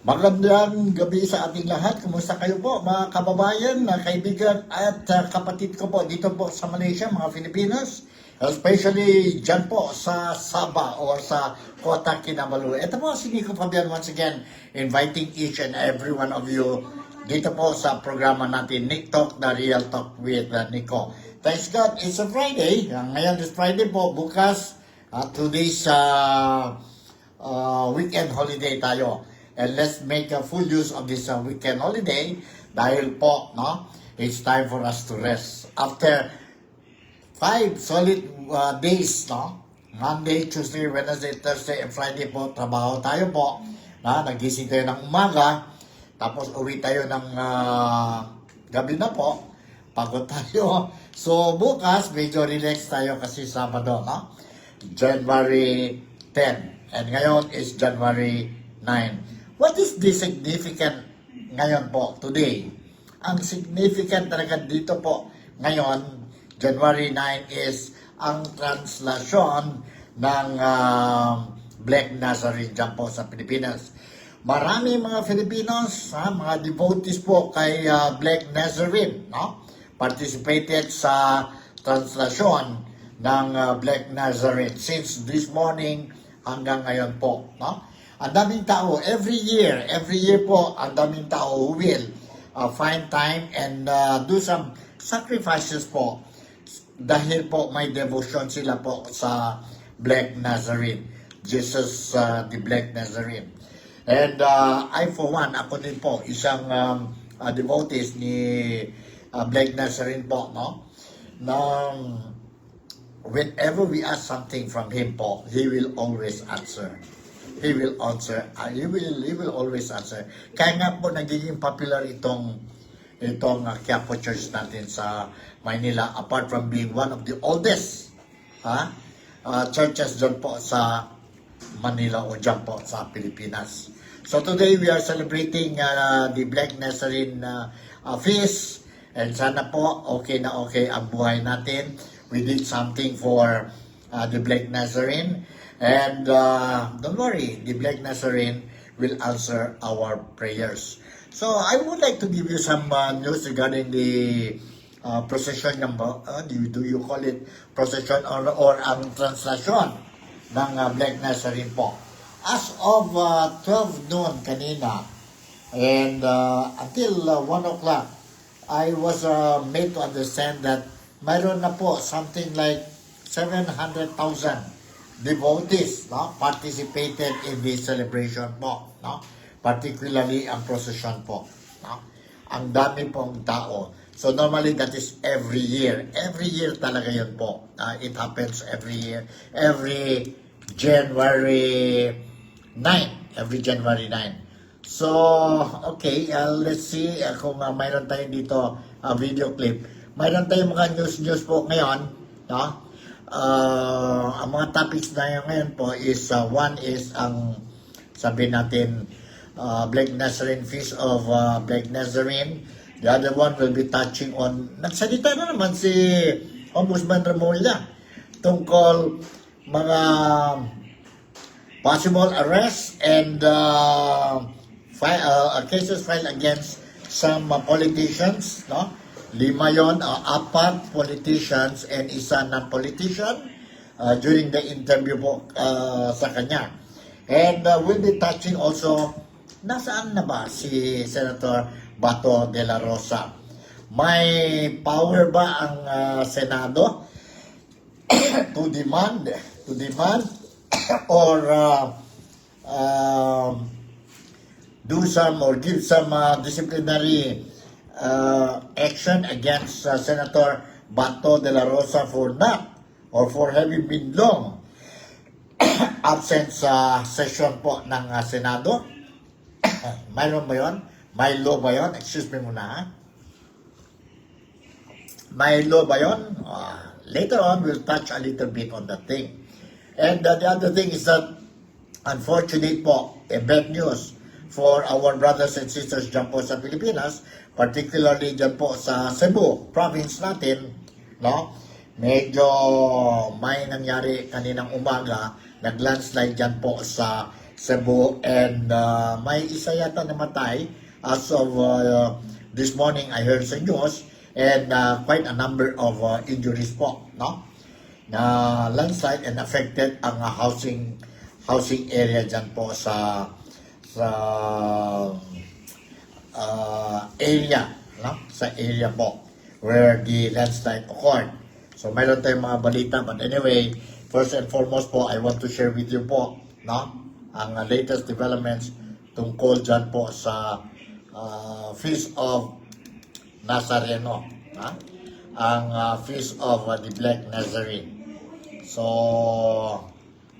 Magandang gabi sa ating lahat. Kumusta kayo po mga kababayan, kaibigan at kapatid ko po dito po sa Malaysia, mga Filipinos. Especially dyan po sa Sabah or sa Kota Kinabalu. Ito po si Nico Fabian once again inviting each and every one of you dito po sa programa natin Nick Talk, The Real Talk with Nico. Thanks God, it's a Friday. Ngayon is Friday po, bukas today's weekend holiday tayo. And let's make a full use of this weekend holiday dahil po, no, it's time for us to rest. After 5 solid days, no, Monday, Tuesday, Wednesday, Thursday, and Friday po, trabaho tayo po. Nagising tayo ng umaga, tapos uwi tayo ng gabi na po, pagod tayo. So bukas, medyo relax tayo kasi Sabado, no? January 10. And ngayon is January 9. What is the significant ngayon po, today? Ang significant talaga dito po ngayon, January 9, is ang translasyon ng Black Nazarene dyan po sa Pilipinas. Marami mga Filipinos, mga devotees po kay Black Nazarene, no? Participated sa translasyon ng Black Nazarene since this morning hanggang ngayon po, no? Ang daming tao, every year po, ang daming tao who will find time and do some sacrifices po dahil po may devotion sila po sa Black Nazarene, Jesus the Black Nazarene. And I for one, ako din po, isang devotees ni Black Nazarene po, no? Na whenever we ask something from him po, he will always answer. He will answer. He will always answer. Kaya nga po nagiging popular itong Quiapo Church natin sa Maynila, apart from being one of the oldest churches dyan po sa Manila o dyan po sa Pilipinas. So today we are celebrating the Black Nazarene feast, and sana po okay na okay ang buhay natin. We did something for the Black Nazarene. And don't worry, the Black Nazarene will answer our prayers. So I would like to give you some news regarding the procession number. Do you call it procession or ang translasyon ng Black Nazarene po? As of 12 noon kanina and until 1 o'clock, I was made to understand that mayroon na po something like 700,000 devotees, no, participated in this celebration po, no? Particularly ang procession po, no? Ang dami pong tao. So normally that is every year. Every year talaga yun po. It happens every year. Every January 9. Every January 9. So, okay, let's see kung mayroon tayo dito video clip. Mayroon tayong mga news po ngayon, no? Ang mga topics na ngayon po is one is ang sabi natin Black Nazarene Feast of Black Nazarene. The other one will be touching on, nagsalita na naman si Ombudsman Remulla tungkol mga possible arrests and cases filed against some politicians, no? 5 yon, 4 politicians and isa non-politician during the interview po sa kanya. And we'll be touching also, nasaan na ba si Senator Bato de la Rosa? May power ba ang Senado to demand or do some or give some disciplinary action against Senator Bato de la Rosa for not or for having been long absent sa session po ng Senado? Mayroon ba yun? May law ba yun? Excuse me muna, ha? May law ba yun? Later on, we'll touch a little bit on that thing. And the other thing is that, unfortunate po, bad news for our brothers and sisters dyan po sa Pilipinas, particularly dyan po sa Cebu province natin, no? Medyo may nangyari kaninang umaga, nag-landslide dyan po sa Cebu, and may isa yata namatay as of this morning. I heard sa news, and quite a number of injuries po, no? Na landslide and affected ang housing area dyan po sa area, no? Sa area po where the landslide occurred. So mayroon tayong mga balita, but anyway, first and foremost po, I want to share with you po, no, ang latest developments tungkol dyan po sa Feast of Nazareno, ha? Ang Feast of the Black Nazarene. So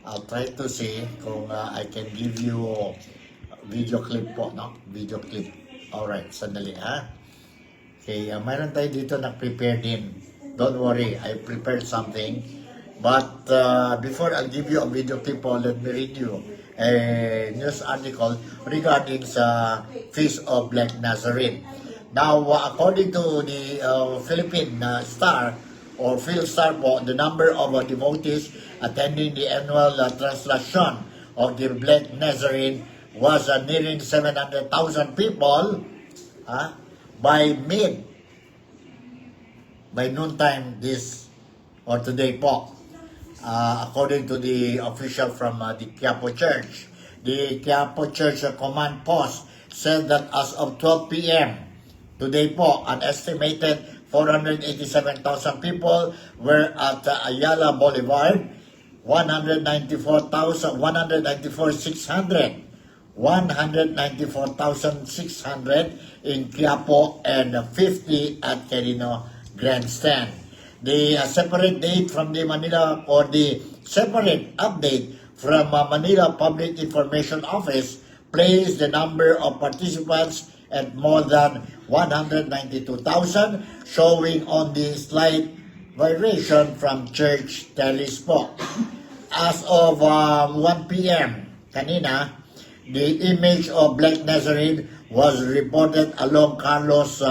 I'll try to see kung I can give you video clip po, no? Video clip. Alright, sandali ha. Okay, mayroon tayo dito nag-prepare din. Don't worry, I prepared something. But before I'll give you a video clip po, let me read you a news article regarding sa Feast of Black Nazarene. Now, according to the Philippine Star or Philstar po, the number of devotees attending the annual translation of the Black Nazarene was nearing 700,000 people by noontime this or today po. According to the official from the Quiapo Church. The Quiapo Church command post said that as of 12 p.m. today po, an estimated 487,000 people were at Ayala Boulevard, 194,600 in Quiapo, and 50 at Quirino Grandstand. The separate date from the Manila, or the separate update from Manila Public Information Office placed the number of participants at more than 192,000, showing on the slight variation from church tallies po. As of 1 p.m. kanina, the image of Black Nazarene was reported along Carlos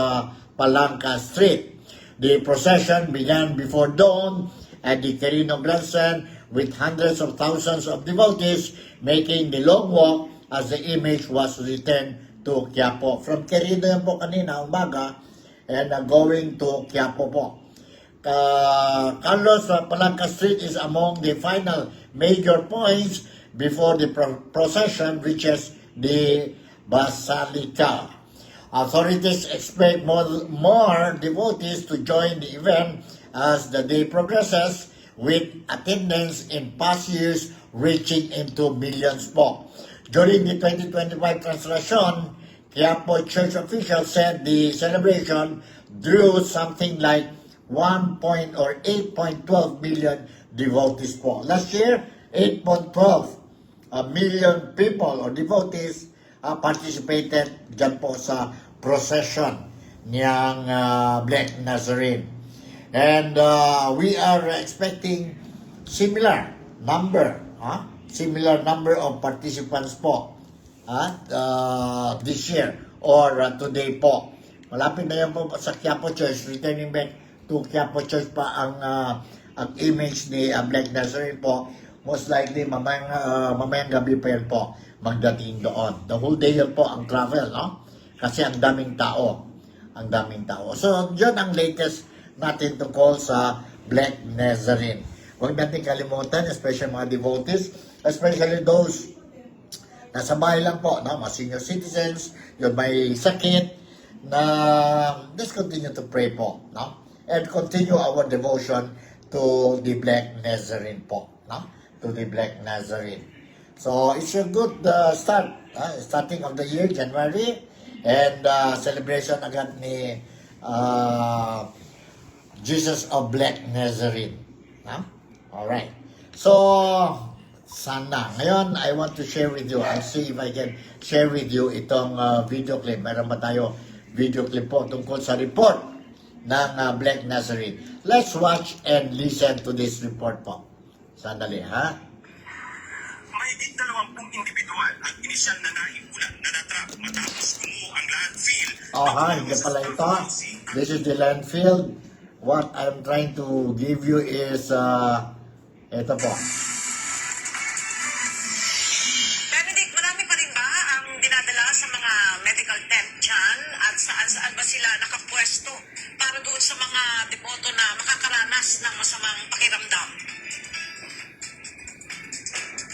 Palanca Street. The procession began before dawn at the Quirino Grandstand with hundreds of thousands of devotees making the long walk as the image was returned to Quiapo. From Quirino yan po kanina, umaga, and going to Quiapo po. Carlos Palanca Street is among the final major points before the procession reaches the Basilica. Authorities expect more devotees to join the event as the day progresses, with attendance in past years reaching into millions po. During the 2025 translation, Quiapo Church officials said the celebration drew something like 8.12 million devotees po. Last year, 8.12 million people or devotees participated dyan po sa procession niyang Black Nazarene. And we are expecting similar number of participants po this year or today po. Malapit na yan po sa Quiapo Church. Returning back to Quiapo Church pa ang image ni Black Nazarene po. Most likely mamayang gabi pa yan po magdating doon. The whole day yan po ang travel, no? Kasi ang daming tao. So, yun ang latest natin tungkol sa Black Nazarene. Huwag natin kalimutan, especially mga devotees, especially those nasa bahay lang po, no? Mga senior citizens, yung may sakit, na let's continue to pray po, no? And continue our devotion to the Black Nazarene po, no? To the Black Nazarene. So, it's a good start, starting of the year, January, and celebration agad ni Jesus of Black Nazarene. Alright. So, sana. Ngayon, I want to share with you. I'll see if I can share with you itong video clip. Meron ba tayo video clip po tungkol sa report ng Black Nazarene? Let's watch and listen to this report po. Sandali, ha? Mahigit 20 individual ang inisyal na naiulat na natrap matapos gumuho ang landfill. Hindi pala ito. This is the landfill. What I'm trying to give you is, ito po. Pero hindi medical tent dyan at saan-saan ba sila nakapwesto para doon sa mga deboto na makakaranas ng masamang pakiramdam?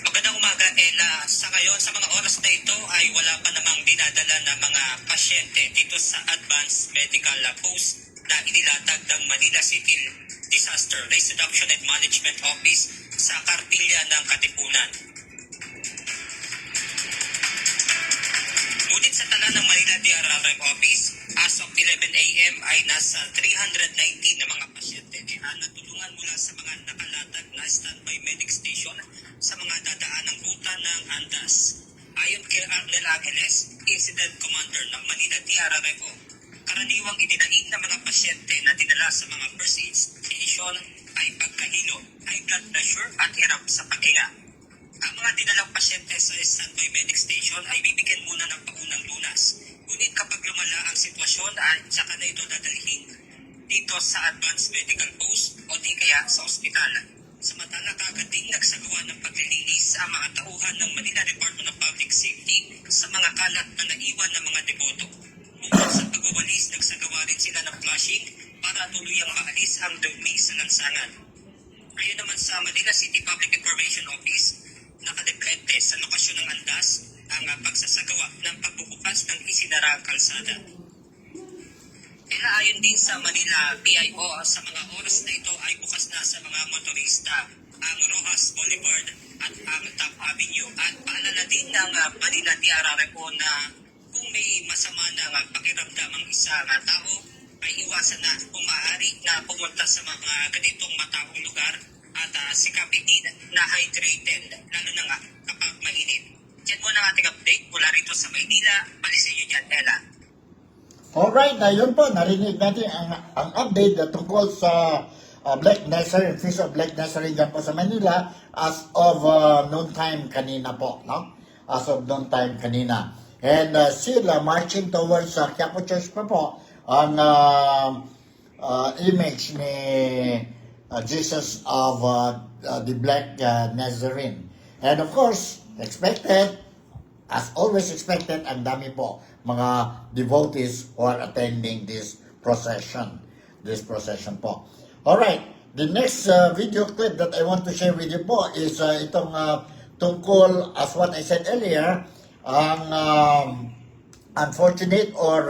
Magandang umaga, Ella. Sa ngayon, sa mga oras na ito ay wala pa namang dinadala na mga pasyente dito sa Advanced Medical Post na inilatag ng Manila City Disaster Risk Reduction and Management Office sa Kartilya ng Katipunan. Ngunit sa tala ng Manila DRRM Office, as of 11 a.m. ay nasa 319 na mga pasyente na natulungan mula sa mga nakalatag na standby medic station sa mga dadaanang ruta ng Andas. Ayon kay Arnel Angeles, Incident Commander ng Manila DRRMO, karaniwang idinaig na mga pasyente na dinala sa mga first aid station ay pagkahilo, high blood pressure at hirap sa paghinga. Ang mga dinalang pasyente sa standby medic station ay bibigyan muna ng paunang lunas. Ngunit kapag lumala ang sitwasyon ay saka na ito dadalhin dito sa Advanced Medical Post o di kaya sa ospital. Samantala kagad din nagsagawa ng paglilinis ang mga tauhan ng Manila Department of Public Safety sa mga kalat na naiwan ng mga deboto. Bukod sa pagwawalis, nagsagawa rin sila ng flushing para tuluyang maalis ang dumi sa lansangan. Ayon naman sa Manila City Public Information Office, nakadepende sa lokasyon ng Andas ang pagsasagawa ng pagbubukas ng isinarang kalsada. Ayon din sa Manila PIO, sa mga oras na ito ay bukas na sa mga motorista ang Rojas Boulevard at ang Top Avenue. At paalala din ng Manila DRRMO na kung may masama na pakiramdam ang isang tao, ay iwasan na kung maaari na pumunta sa mga ganitong mataong lugar at sikapin din na hydrated, lalo na nga kapag mainit. Diyan muna ang ating update mula rito sa Maynila. Balisin nyo dyan, Ella. Alright, na yun po, narinig natin ang update na tungkol sa Black Nazarene, Feast of Black Nazarene dyan po sa Manila as of noon time kanina po, no? As of noon time kanina. And sila marching towards Quiapo Church pa po ang image ni Jesus of the Black Nazarene. And of course, expected, as always expected, ang dami po mga devotees who are attending this procession. This procession po. Alright, the next video clip that I want to share with you po is itong tungkol, as what I said earlier, ang unfortunate or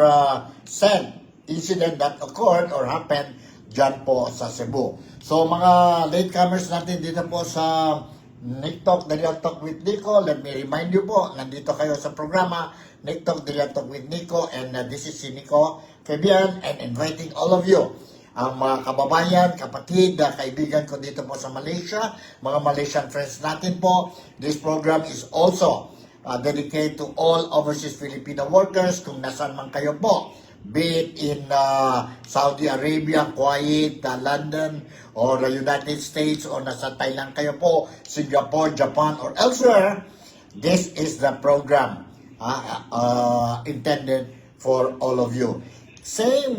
sad incident that occurred or happened dyan po sa Cebu. So mga latecomers natin dito po sa Nick Talk, Daily Talk with Nico, let me remind you po, nandito kayo sa programa Nick Talk, Daily Talk with Nico, and this is si Nico Fabian, and inviting all of you, ang mga kababayan, kapatid, kaibigan ko dito po sa Malaysia, mga Malaysian friends natin po. This program is also dedicated to all overseas Filipino workers, kung nasan man kayo po, be it in Saudi Arabia, Kuwait, London, or the United States, or nasa Thailand kayo po, Singapore, Japan, or elsewhere. This is the program intended for all of you. Same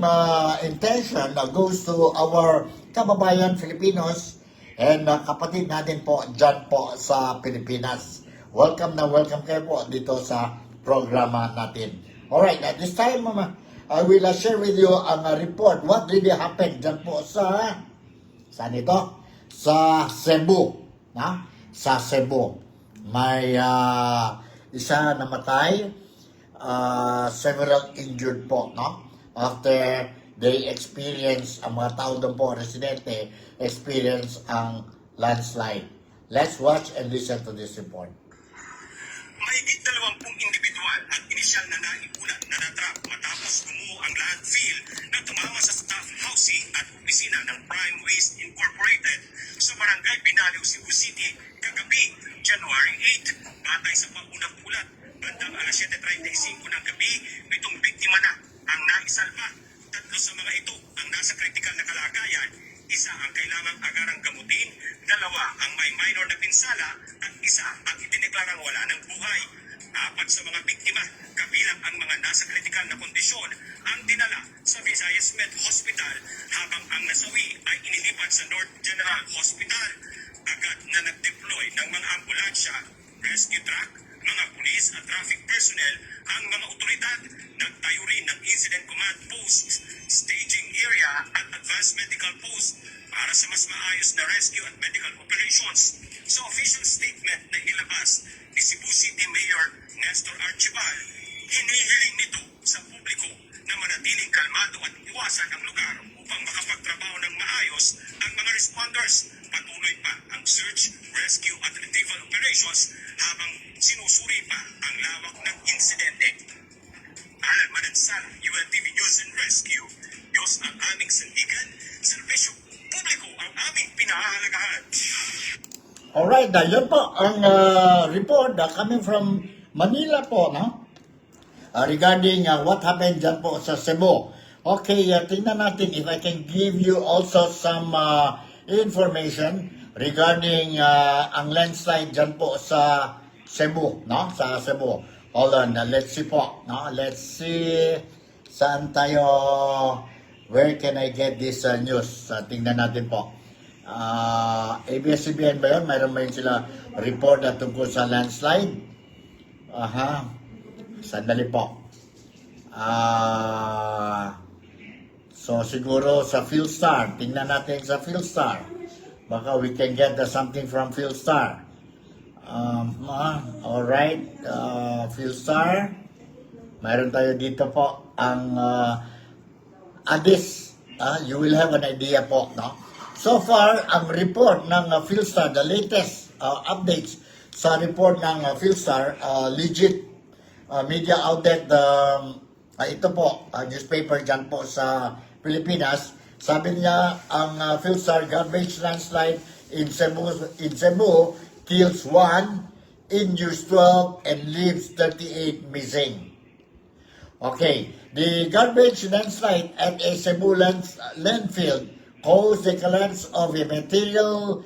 intention goes to our kababayan Filipinos and kapatid natin po dyan po sa Pilipinas. Welcome na welcome kayo po dito sa programa natin. Alright, at this time, I will share with you ang report what really happened dyan po sa saan ito? Sa Cebu. Sa Cebu. May isa namatay, several injured po, no? After they experience, ang mga tao doon po, residente, experience ang landslide. Let's watch and listen to this report. Mahigit 20 individual at inisyal na naipunan na natrap matapos gumuho ang landfill na tumama sa staff housing at opisina ng Prime Waste Incorporated sa Barangay Binaliw, Cebu City kagabi, January 8. Batay sa paunang ulat, bandang alas 7:35 ng gabi, 7 biktima na ang naisalba. 3 sa mga ito ang nasa kritikal na kalagayan, isa ang kailangang agarang gamutin, 2 ang may minor na pinsala, at 1 ang idineklarang wala ng buhay. 4 sa mga biktima, kabilang ang mga nasa kritikal na kondisyon, ang dinala sa Visayas Med Hospital, habang ang nasawi ay inilipat sa North General Hospital. Agad na nag-deploy ng mga ambulansya, rescue truck mga pulis at traffic personnel ang mga otoridad. Nagtayo rin ng incident command post, staging area at advanced medical post para sa mas maayos na rescue at medical operations. Sa official statement na ilabas ni Cebu City Mayor Nestor Archibal, hinihiling nito sa publiko na manatiling kalmado at iwasan ang lugar upang makapagtrabaho ng maayos ang mga responders. Patuloy pa ang search, rescue at retrieval operations habang sinusuri pa ang lawak ng insidente. Alan Manansala, UNTV News and Rescue. Diyos ang aming sandigan, serbisyo publiko ang aming pinahahalagahan. Alright, yun po ang report coming from Manila po, no? Regarding what happened dyan po sa Cebu. Okay, tingnan natin if I can give you also some information regarding ang landslide dyan po sa Cebu, no? Sa Cebu. Hold on, let's see po, no? Let's see saan tayo, where can I get this news? Tingnan natin po. ABS-CBN ba yun? Mayroon ba yun sila report na tungkol sa landslide? Sandali po. So siguro sa Philstar. Tingnan natin sa Philstar. Baka we can get something from Philstar. Alright. Philstar. Mayroon tayo dito po ang ADIS. You will have an idea po, no? So far, ang report ng Philstar, the latest updates sa report ng Philstar, legit media outlet, ito po, newspaper dyan po sa Pilipinas, sabi niya ang Philstar garbage landslide in Cebu kills 1, injures 12, and leaves 38 missing. Okay, the garbage landslide at a Cebu landfill caused the collapse of a materials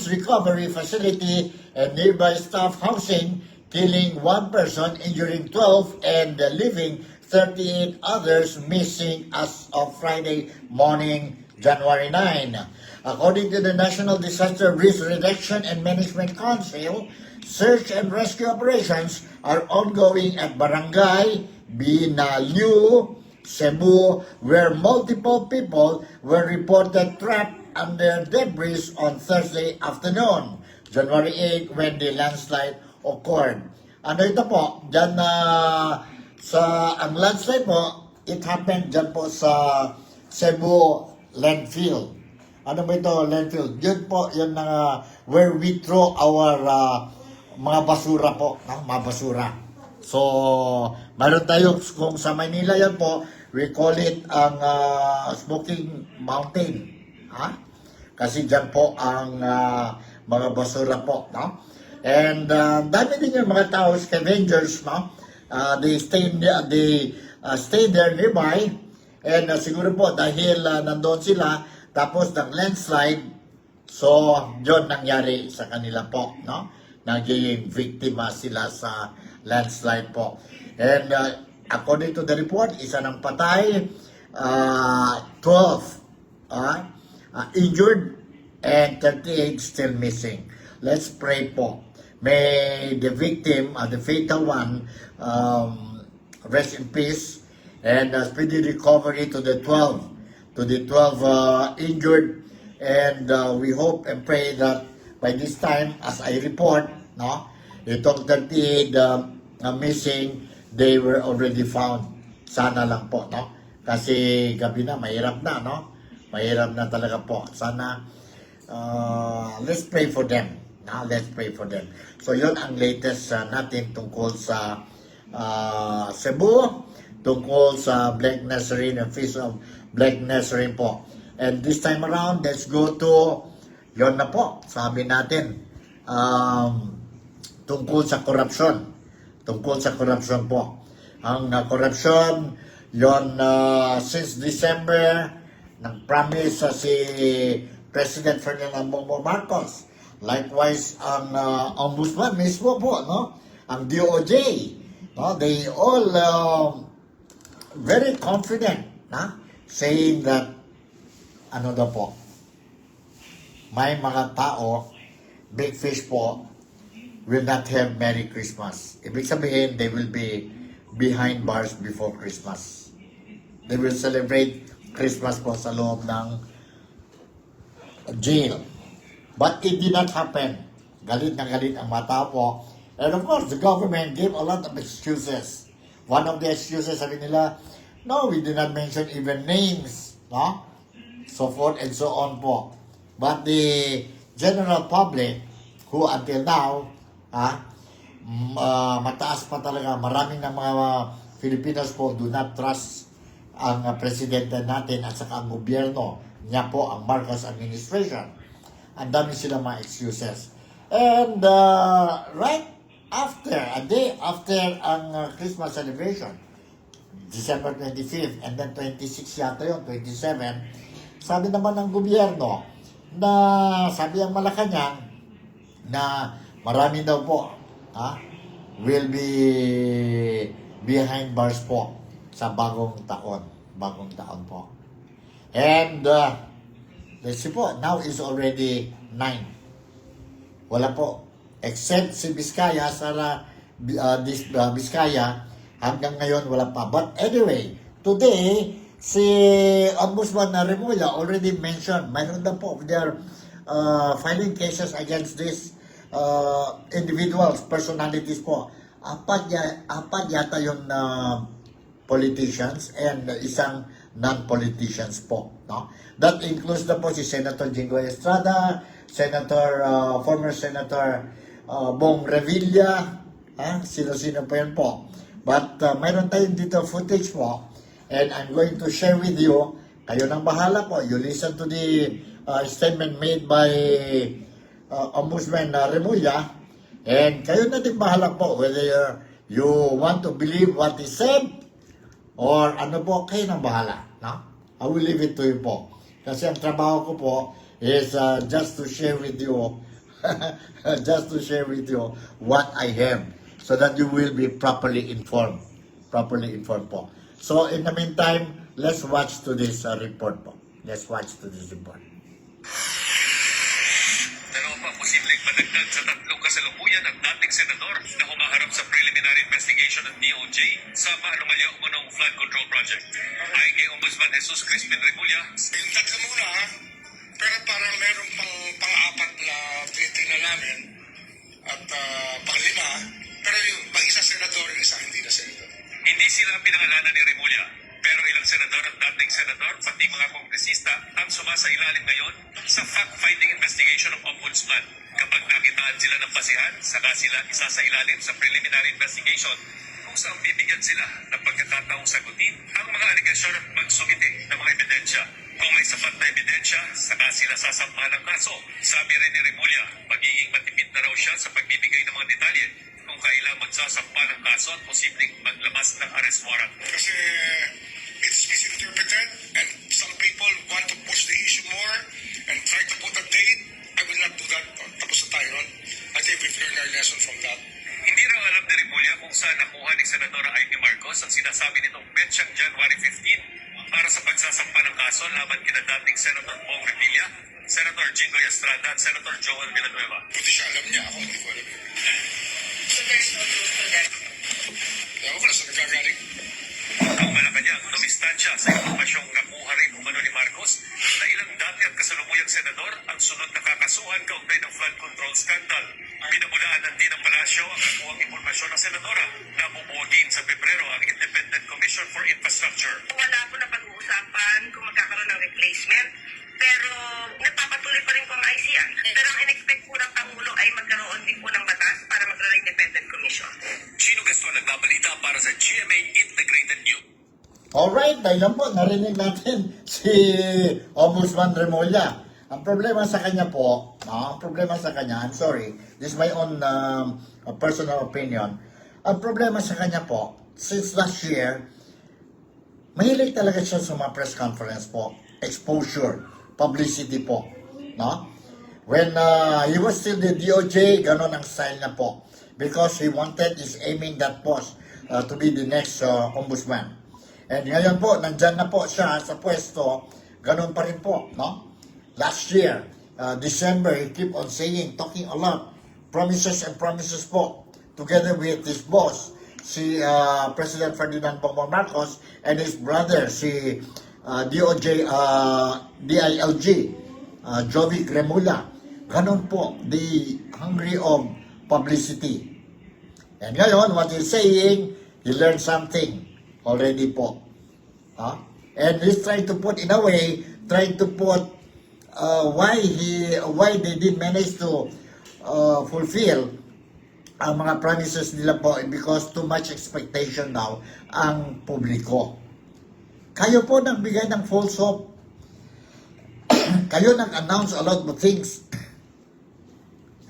recovery facility and nearby staff housing, killing 1 person, injuring 12, and leaving 38 others missing as of Friday morning, January 9. According to the National Disaster Risk Reduction and Management Council, search and rescue operations are ongoing at Barangay Binalyu, Cebu, where multiple people were reported trapped under debris on Thursday afternoon, January 8, when the landslide occurred. Ano ito po? Diyan ang landslide po, it happened dyan po sa Cebu landfill. Ano ba ito, landfill? Yun po, yun where we throw our mga basura po, mga basura. So, mayroon tayo, kung sa Manila yan po, we call it ang Smoking Mountain. Kasi dyan po ang mga basura po, no? And dami din yung mga tao, scavengers, no? They stay there nearby. And siguro po, dahil nandoon sila, tapos ng landslide, so, yun nangyari sa kanila po, no? Naging biktima sila sa landslide po. And according to the report, isa ng patay, 12 injured, and 38 still missing. Let's pray po. May the victim, the fatal one, rest in peace, and speedy recovery to the 12 injured. And we hope and pray that by this time, as I report, no, itong 38 missing, they were already found. Sana lang po, no? Kasi gabi na, mahirap na, no? Mahirap na talaga po. Sana, let's pray for them. No? Let's pray for them. So, yun ang latest natin tungkol sa Cebu, tungkol sa Black Nazarene, the Feast of Black Nazarene po. And this time around, let's go to, yun na po, sabi natin, tungkol sa korupsyon. Tungkol sa korupsyon po. Ang korupsyon, yon since December, nag-promise si President Ferdinand Bongbong Marcos. Likewise, ang ombudsman mismo po, no? Ang DOJ, no? They all very confident, saying that, ano daw po, may mga tao, big fish po, will not have Merry Christmas. Ibig sabihin, they will be behind bars before Christmas. They will celebrate Christmas po sa loob ng jail. But it did not happen. Galit na galit ang mga tao po. And of course, the government gave a lot of excuses. One of the excuses, sabi nila, no, we did not mention even names. No? So forth and so on po. But the general public, who until now, mataas pa talaga, maraming ng mga Filipinos po do not trust ang presidente natin at saka ang gobyerno niya po, ang Marcos administration. Ang dami silang mga excuses. And right after, a day after ang Christmas celebration, December 25th, and then 26 yata yun, 27, sabi naman ng gobyerno na, sabi ang Malacanang, na marami daw po will be behind bars po sa bagong taon po. And let's see po, now is already 9. Wala po, except si Vizcaya, Vizcaya, hanggang ngayon wala pa. But anyway, today, si Ombudsman Remulla already mentioned, mayroon na po, they are filing cases against these individuals, personalities po. Apat yata yung politicians and isang non-politicians po. No? That includes na po si Senator Jinggoy Estrada, former Senator Bong Revilla, sino-sino po yan po. But mayroon tayong dito footage po, and I'm going to share with you. Kayo nang bahala po. You listen to the statement made by Ombudsman Remulla, and kayo na din bahala po whether you want to believe what he said or ano po, kayo nang bahala. No? I will leave it to you po. Kasi ang trabaho ko po is just to share with you what I have so that you will be properly informed po. So in the meantime, let's watch to this report po. Let's watch to this report. Dalawa pa posibleng madagdag sa tatlong kasalukuyan ang dating senador na humaharap sa preliminary investigation ng DOJ sa anomalya umunong flood control project. Ayon kay Ombudsman Jesus Crispin Remulla, Yung tatlo muna, pero parang meron pang-apat na tinitingnan namin at pang-lima, pero yung pang-isa senador, yung isa hindi na senador. hindi sila pinangalanan ni Remulla, pero ilang senador at dating senador, pati mga kongresista, ang sumasailalim ngayon sa fact-finding investigation ng Ombudsman. Kapag nakitaan sila ng basihan, saka sila isasailalim sa preliminary investigation kung saan bibigyan sila ng pagkakataong sagutin ang mga aligasyon at magsumite ng mga ebidensya. Kung may sapat na ebidensya, saka sila sasampahan ng kaso. Sabi rin ni Remulla, magiging matipid na raw siya sa pagbibigay ng mga detalye kung kailan magsasampa ng kaso at posibleng maglabas ng arrest warrant. Kasi it's misinterpreted and some people want to push the issue more and try to put a date. I will not do that. Tapos na tayo ron. I think we've learned our lesson from that. Hindi raw alam ni Remulla kung saan nakuha ni Senadora Amy Marcos ang sinasabi nitong petsang January 15 para sa pagsasampa ng kaso laban kina dating Senator Bong Revilla, Senator Jinggoy Estrada at Senator Joel Villanueva. Buti siya alam niya, ako hindi ko alam yun. So there's no truth to that. Ewan ko na sa nagagaling. Ang Malacanang dumistansya sa impormasyong nakuha rin umano ni Marcos na ilang dati at kasalukuyang senador ang sunod na kakasuhan kaugnay ng flood control scandal. Pinamulaan din ng palasyo ang nakuhang impormasyon ng senadora na bubuo din sa Pebrero ang Independent Commission for Infrastructure. Wala po na pag-uusapan kung magkakaroon ng replacement, pero nagpapatuloy pa rin po ang ICR. Pero ang in-expect po ng Pangulo ay magkaroon din po ng batas para magkaroon ng independent commission. Chino Gaston nagbabalita para sa GMA Integrated News. Alright, dahil lang po, narinig natin si Ombudsman Remulla. Ang problema sa kanya po, I'm sorry, this is my own personal opinion. Ang problema sa kanya po, since last year, mahilig talaga siya sa mga press conference po, exposure, publicity po. No? When he was still the DOJ, ganon ang style na po. Because he is aiming that post to be the next ombudsman. And ngayon po, nandyan na po siya sa pwesto, ganon pa rin po, no? Last year, December, he keep on saying, talking a lot, promises and promises po together with his boss, si President Ferdinand Bongbong Marcos, and his brother, si DILG, Jovi Cremula. Ganon po, the hungry of publicity. And ngayon, what he's saying, he learned something already po. And he's trying to put, in a way, trying to put why they did manage to fulfill ang mga promises nila po because too much expectation now ang publiko. Kayo po nagbigay ng false hope. Kayo nag-announce a lot of things.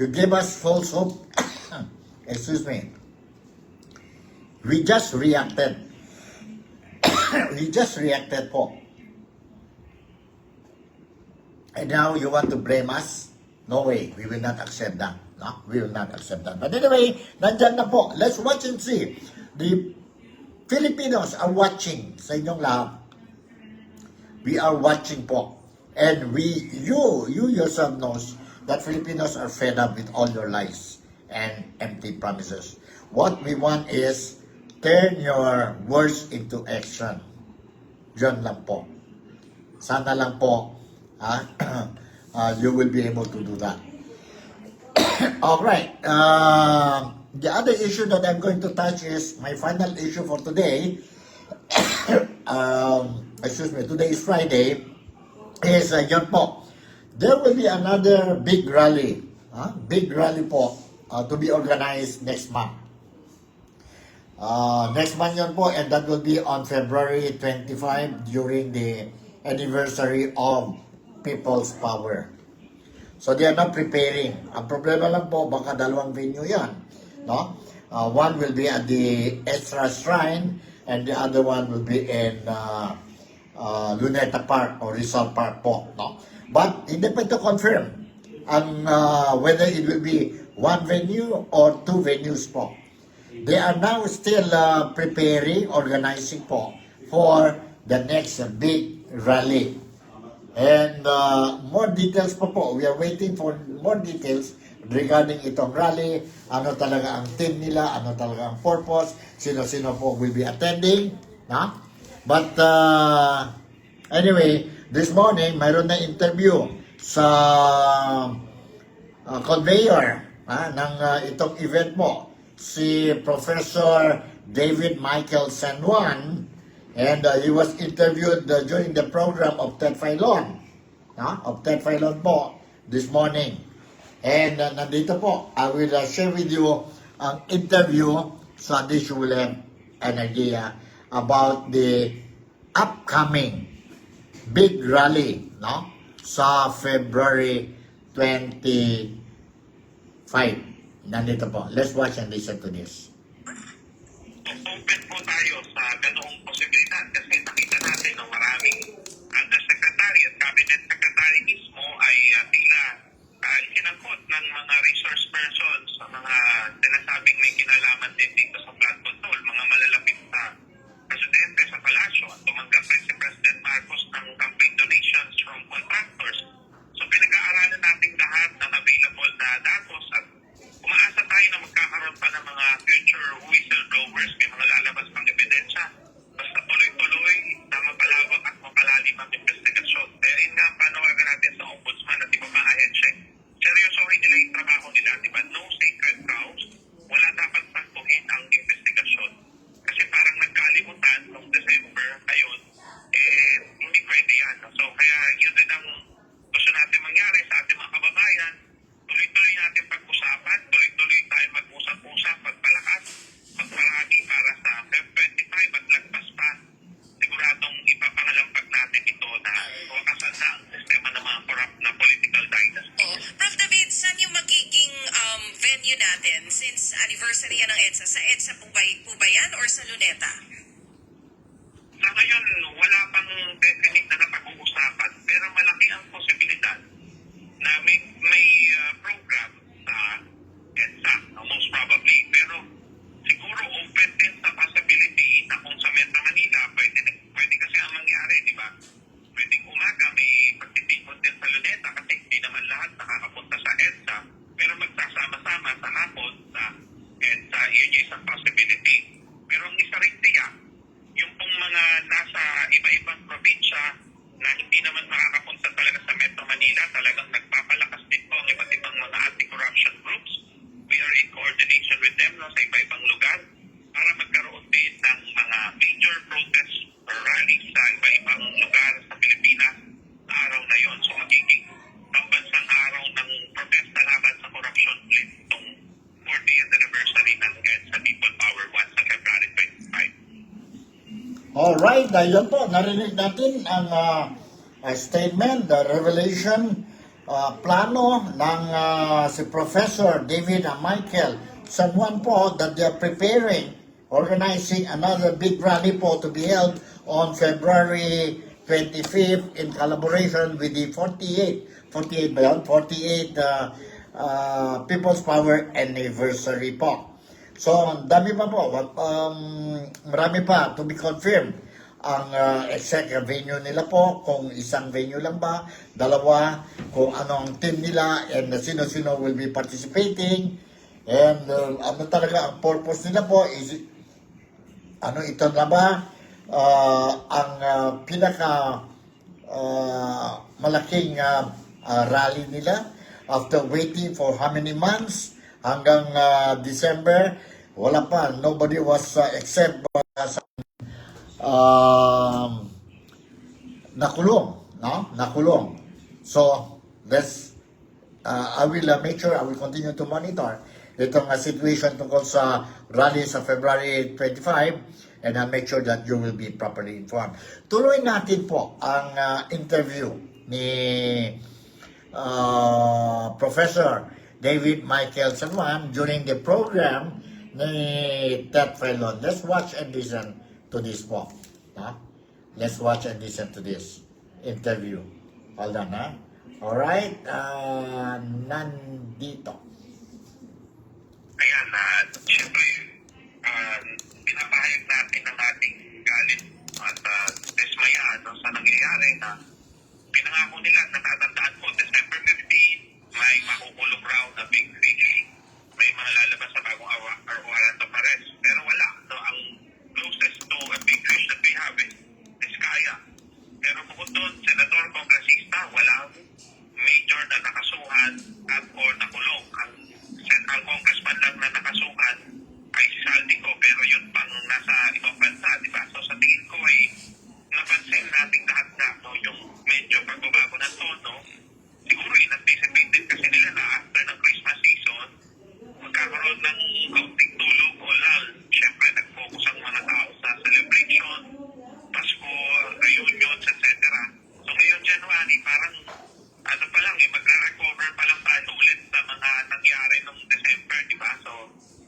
You gave us false hope. Excuse me. We just reacted. We just reacted po. And now you want to blame us? No way. We will not accept that. No? We will not accept that. But anyway, nandyan na po. Let's watch and see. The Filipinos are watching sa inyong lahat. We are watching po. And you yourself knows that Filipinos are fed up with all your lies and empty promises. What we want is turn your words into action. Diyan lang po. Sana lang po you will be able to do that. Alright. The other issue that I'm going to touch is my final issue for today. Excuse me, today is Friday. Is yun po. There will be another big rally. Big rally po to be organized next month. Next month yun po, and that will be on February 25 during the anniversary of People's Power. So they are not preparing. Ang problema lang po, baka dalawang venue yan. No? One will be at the Extra Shrine and the other one will be in Luneta Park or Rizal Park po. No? But hindi pa ito confirm whether it will be one venue or two venues po. They are now still preparing, organizing po for the next big rally. And more details pa po. We are waiting for more details regarding itong rally. Ano talaga ang team nila, ano talaga ang purpose, sino-sino po will be attending. No? But anyway, this morning, mayroon na interview sa conveyor ng itong event mo. Si Professor David Michael San Juan, and he was interviewed during the program of Ted Filon. Of Ted Filon po, this morning. And nandito po, I will share with you ang interview so at least you will have an idea about the upcoming big rally, no? Sa February 25. Nandito po. Let's watch and listen to this. Open po tayo sa ganoong posibilidad kasi nakita natin na maraming undersecretary at cabinet secretary mismo ay tila isinangkot ng mga resource persons sa mga sinasabing may kinalaman din dito sa flood control, mga malalapit sa presidente sa palasyo at tumanggap rin si President Marcos ng campaign donations from contractors. So pinag-aaralan natin lahat ng available na datos at umaasa tayo na magkakaroon pa ng mga future whistleblowers, may mga lalabas pang ebidensya. Basta tuloy-tuloy na mapalawak at mapalalim ang investigasyon. Kaya yun nga ang panawagan natin sa ombudsman at iba pa ahensya. Seryosohin nila yung trabaho nila, diba? No sacred cows. Wala dapat saktuhin ang investigasyon. Kasi parang nagkalimutan noong December, ngayon, hindi pwede yan. So kaya yun din ang gusto natin mangyari sa ating mga kababayan. Tuloy-tuloy natin pag-usapan, tuloy-tuloy tayo mag-usap-usap, magpalakas, magparami para sa Feb 25 at lagpas pa. Siguradong ipapangalampag natin ito na wakasan na ang sistema ng mga corrupt na political dynasty. Prof. David, saan yung magiging venue natin since anniversary yan ng EDSA? Sa EDSA po ba yan or sa Luneta? Sa ngayon, wala pang definite na napag-uusapan, pero malaki ang posibilidad na may program sa EDSA, most probably. Pero siguro open din sa possibility na kung sa Metro Manila, pwede kasi ang mangyari, di ba? Pwedeng umaga may pagtitipon din sa Luneta kasi hindi naman lahat nakakapunta sa EDSA, pero magsasama-sama Alright, ayun po, narinig natin ang statement, the revelation, plano ng si Professor David Michael San Juan po that they are preparing, organizing another big rally po to be held on February 25th in collaboration with the 48 ba yun? 48 People's Power Anniversary po. So, ang dami pa po, marami pa to be confirmed ang exact venue nila po, kung isang venue lang ba, dalawa, kung ano ang team nila, and sino-sino will be participating, and ano talaga ang purpose nila po is, ano ito na ba, ang pinaka malaking rally nila after waiting for how many months hanggang December, wala pa, nobody was except nakulong, no? Nakulong. So, let's, I will make sure, I will continue to monitor itong situation tungkol sa rally sa February 25, and I'll make sure that you will be properly informed. Tuloy natin po ang interview ni Professor David Michael San Juan during the program ni Ted Felon. Let's watch and listen to this po. Ha? Let's watch and listen to this interview. Hold on, ha? Alright, nandito. Ayan, siyempre, pinapahayag natin ang ating galit at dismaya sa nangyayari na pinangako nila, natatandaan po, December 15, may makukulong raw na big fish. May mga lalabas sa bagong warrant of arrest. Pero wala. So, ang closest to a big fish that we have is Vizcaya. Pero bukod doon, senador, kongresista, walang major na nakasuhan at or nakulong. Ang congressman lang na nakasuhan ay si Saldico, pero yun pang nasa ibang bansa, di ba? So sa tingin ko ay napansin nating lahat na yung medyo pagbabago ng tono. Siguro in-anticipated kasi nila na after ng Christmas season, magkakaroon ng kaunting tulog o lull. Siyempre, nag-focus ang mga tao sa celebration, Pasko, reunions, etc. So ngayon, January, parang ano pa lang magre-recover pa lang tayo ulit sa mga nangyari nung December, di ba? So,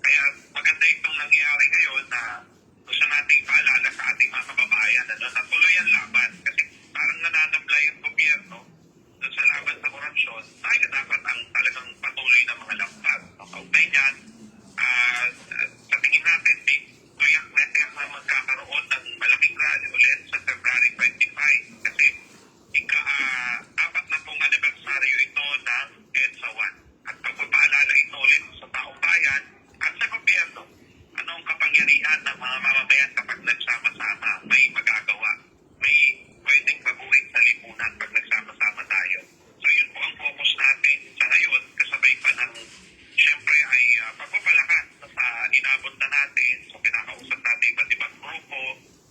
kaya maganda itong nangyari ngayon na gusto nating paalala sa ating mga kababayan na natuloy ang laban. Kasi parang nananabla yung gobyerno doon sa laban sa korupsyon. Tayo dapat ang talagang patuloy na mga lampad. Kaugnay niyan, sa tingin natin, tuyak na magkakaroon ng malaking rally ulit sa February 25. Kasi ika-4 na pong anibersaryo ito ng EDSA 1. At pagpapaalala ito ulit sa taong bayan at sa gobyerno. Anong kapangyarihan ng mga mamamayan kapag nagsama-sama may magagawa. May pwedeng baguhin sa lipunan pag nagsama-sama tayo. So yun po ang focus natin sa ngayon, kasabay pa ng siyempre ay pagpapalakas sa inabot na natin. So kinakausap natin iba't ibang grupo,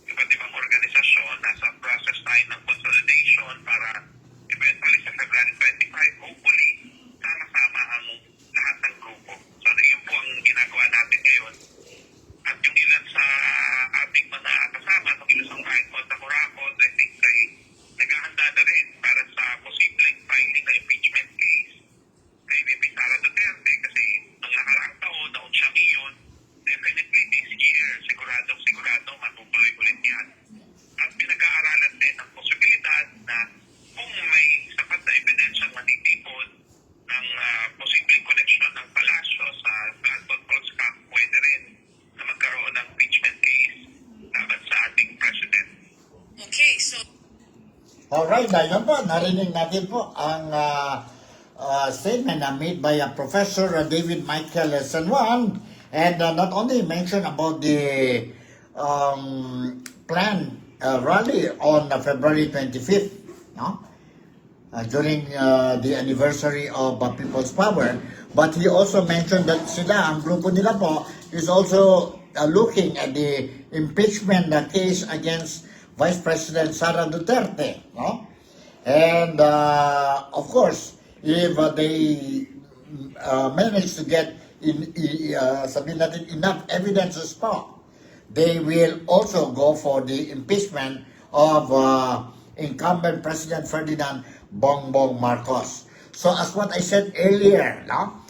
iba't ibang organisasyon, nasa process tayo ng consolidation para eventually sa February 25, hopefully, sama-sama ang lahat ng grupo. So yun po ang ginagawa natin ngayon. At yung ilan sa ating mga kasama, ng ilusang kahit po sa Coraco, I think ay naghahanda na rin para sa posibleng filing na impeachment case kay VP Sara Duterte kasi nung nakaraang taon, noon siya ngayon, definitely this year, sigurado matutuloy ulit yan. At pinag-aaralan din ang posibilidad na kung may sapat na ebidensyang matitipon ng posibleng connection ng palasyo sa flood control scam, pwede rin na magkaroon ng impeachment case laban sa ating president. Okay, so Alright, ayun po, narinig natin po ang statement na made by Professor David Michael San Juan, and not only mentioned about the planned rally on February 25th, no? During the anniversary of People's Power, but he also mentioned that sila, ang grupo nila po, is also looking at the impeachment case against Vice President Sara Duterte, no? And of course, if they manage to get sabihin natin, enough evidences po they will also go for the impeachment of incumbent President Ferdinand Bongbong Marcos. So as what I said earlier, no?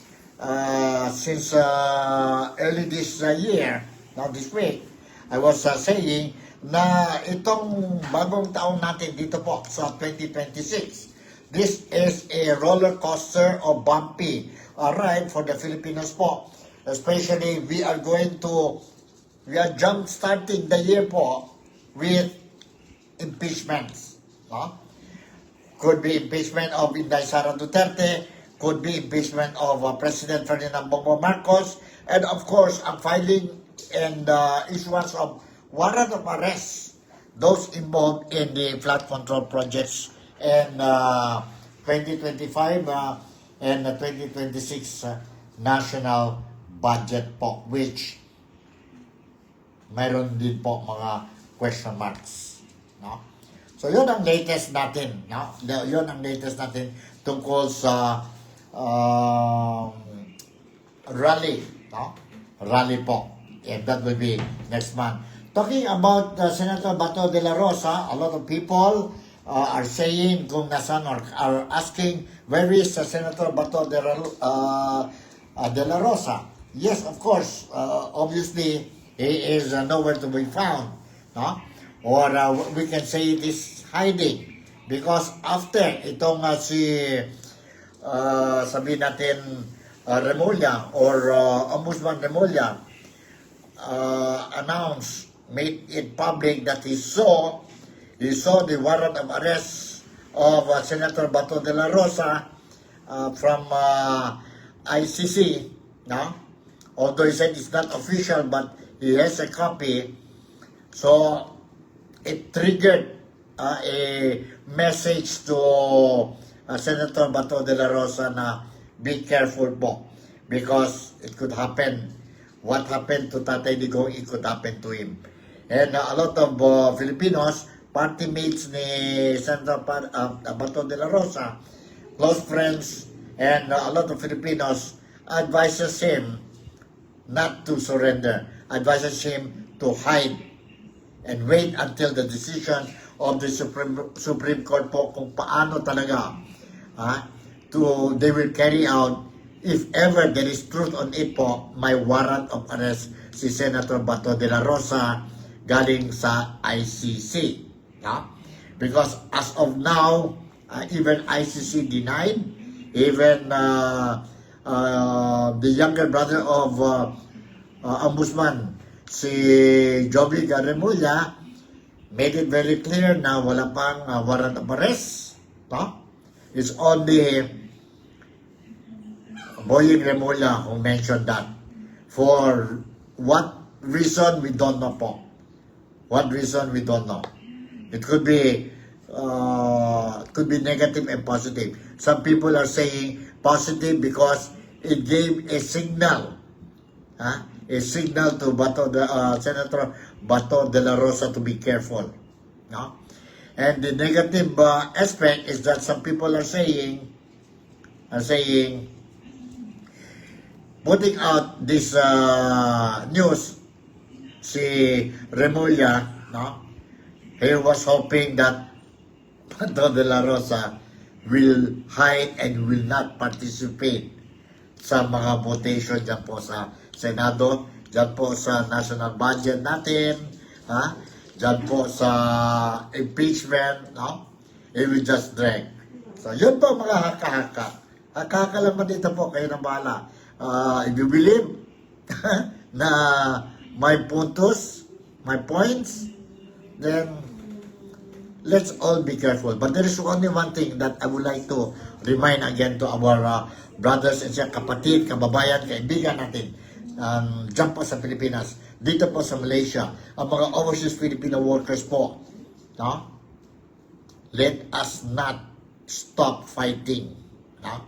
Since early this year, now this week, I was saying na itong bagong taon natin dito po sa 2026, this is a roller coaster or bumpy ride for the Filipinos po. Especially we are jump starting the year po with impeachments. No? Could be impeachment of Inday Sara Duterte, could be impeachment of President Ferdinand Bongbong Marcos, and of course, ang filing and issuance of warrant of arrest, those involved in the flood control projects and 2025 and 2026 national budget po, which mayroon din po mga question marks. No? So, yun ang latest natin. No? Yun ang latest natin tungkol sa rally. No? Rally po. And that will be next month. Talking about Senator Bato de la Rosa, a lot of people are saying kung nasan or are asking where is Senator Bato de la Rosa. Yes, of course. Obviously, he is nowhere to be found. No? Or we can say it is hiding because after itong sabihin natin Remulla or Ombudsman Remulla made it public that he saw the warrant of arrest of Senator Bato de la Rosa from ICC, no? Although he said it's not official, but he has a copy. So it triggered a message to Senator Bato de la Rosa na be careful po because it could happen. What happened to Tatay Digong, it could happen to him. And a lot of Filipinos, party mates ni Senator Bato de la Rosa, close friends, and a lot of Filipinos advises him not to surrender, advises him to hide and wait until the decision of the Supreme Court po kung paano talaga they will carry out, if ever there is truth on it po, may warrant of arrest si Senator Bato de la Rosa galing sa ICC. Because as of now, even ICC denied, even the younger brother of Ombudsman, si Joby Remulla, made it very clear na wala pang warrant of arrest. It's only Boying Remulla who mentioned that. For what reason, we don't know po. What reason, we don't know. It could be negative and positive. Some people are saying positive because it gave a signal. A signal to Senator Bato de la Rosa to be careful. No? And the negative aspect is that some people are saying, putting out this news, si Remulla, no? He was hoping that Bato de la Rosa will hide and will not participate sa mga votation dyan po sa Senado, dyan po sa national budget natin, dyan po sa impeachment, no? It will just drag. So, yun po mga haka-haka. Haka-haka lang ba dito po, kayo na bahala. If you believe na my puntos, my points, then let's all be careful. But there is only one thing that I would like to remind again to our brothers and sisters, kapatid, kababayan, kaibigan natin, dyan po sa Pilipinas, dito po sa Malaysia, ang mga overseas Filipino workers po, no? Let us not stop fighting. No?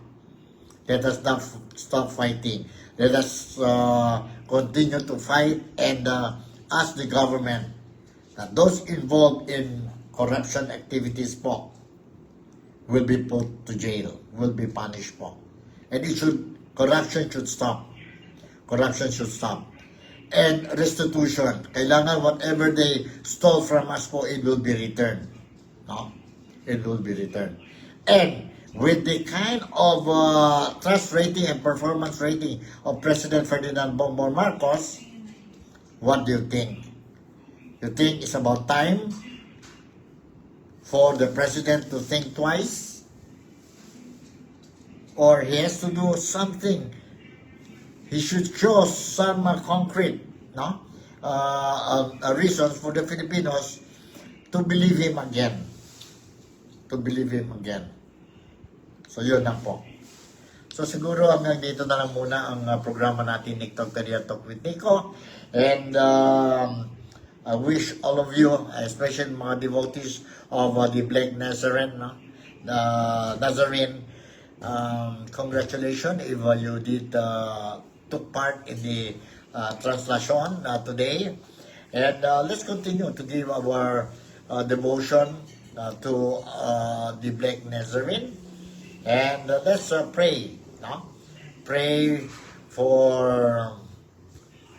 Let us not stop fighting. Let us continue to fight and ask the government that those involved in corruption activities po will be put to jail, will be punished po. And corruption should stop. Corruption should stop. and restitution. Kailangan whatever they stole from us po, it will be returned. No? It will be returned. And with the kind of trust rating and performance rating of President Ferdinand Bongbong Marcos, what do you think? You think it's about time for the president to think twice? Or he has to do something? He should show some concrete, no, reasons for the Filipinos to believe him again. To believe him again. So yun lang po. So siguro hanggang dito na lang muna ang programa natin, TikTok Career Talk with Nico. And I wish all of you, especially mga devotees of the Black Nazarene, no? Nazarene, congratulations if you did took part in the translation today. And let's continue to give our devotion to the Black Nazarene. And let's pray, no? Pray for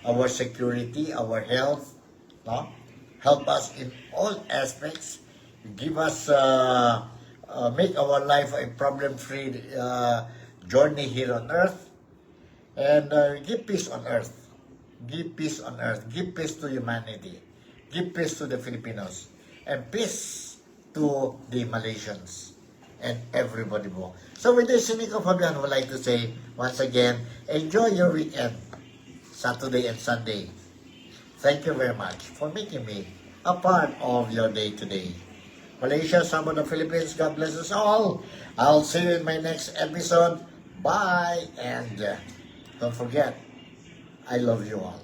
our security, our health, no? Help us in all aspects. Give us, make our life a problem-free journey here on earth. And give peace on earth. Give peace on earth. Give peace to humanity. Give peace to the Filipinos. And peace to the Malaysians. And everybody more. So with this, Nico Fabian would like to say, once again, enjoy your weekend, Saturday and Sunday. Thank you very much for making me a part of your day today. Malaysia, some of the Philippines, God bless us all. I'll see you in my next episode. Bye. And don't forget, I love you all.